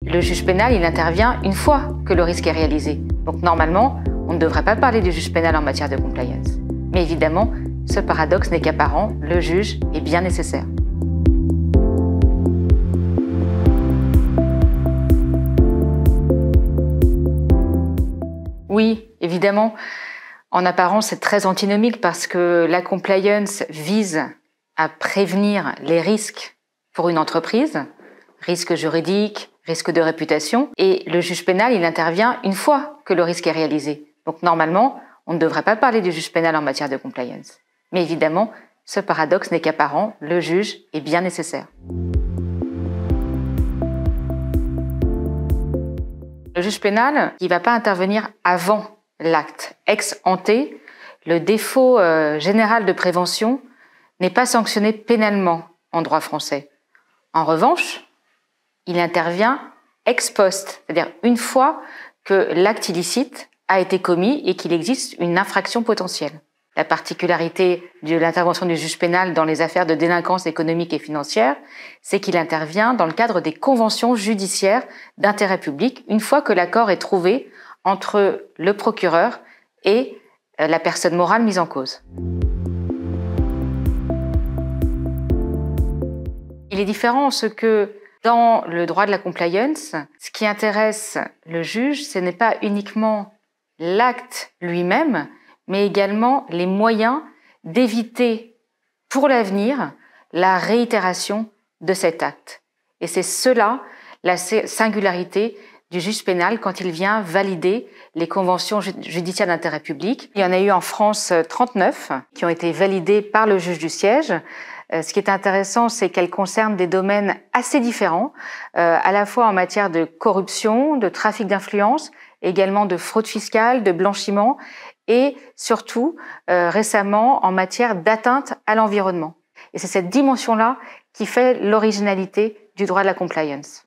Le juge pénal, il intervient une fois que le risque est réalisé. Donc normalement, on ne devrait pas parler du juge pénal en matière de compliance. Mais évidemment, ce paradoxe n'est qu'apparent, le juge est bien nécessaire. Oui, évidemment, en apparence, c'est très antinomique parce que la compliance vise à prévenir les risques pour une entreprise, risques juridiques, risques de réputation, et le juge pénal, il intervient une fois que le risque est réalisé. Donc normalement, on ne devrait pas parler du juge pénal en matière de compliance. Mais évidemment, ce paradoxe n'est qu'apparent, le juge est bien nécessaire. Le juge pénal, il ne va pas intervenir avant l'acte. Ex ante, le défaut général de prévention n'est pas sanctionné pénalement en droit français. En revanche, il intervient ex post, c'est-à-dire une fois que l'acte illicite a été commis et qu'il existe une infraction potentielle. La particularité de l'intervention du juge pénal dans les affaires de délinquance économique et financière, c'est qu'il intervient dans le cadre des conventions judiciaires d'intérêt public, une fois que l'accord est trouvé entre le procureur et la personne morale mise en cause. Il est différent en ce que, dans le droit de la compliance, ce qui intéresse le juge, ce n'est pas uniquement l'acte lui-même, mais également les moyens d'éviter pour l'avenir la réitération de cet acte. Et c'est cela la singularité du juge pénal quand il vient valider les conventions judiciaires d'intérêt public. Il y en a eu en France 39 qui ont été validées par le juge du siège. Ce qui est intéressant, c'est qu'elles concernent des domaines assez différents, à la fois en matière de corruption, de trafic d'influence, également de fraude fiscale, de blanchiment et surtout récemment en matière d'atteinte à l'environnement. Et c'est cette dimension-là qui fait l'originalité du droit de la compliance.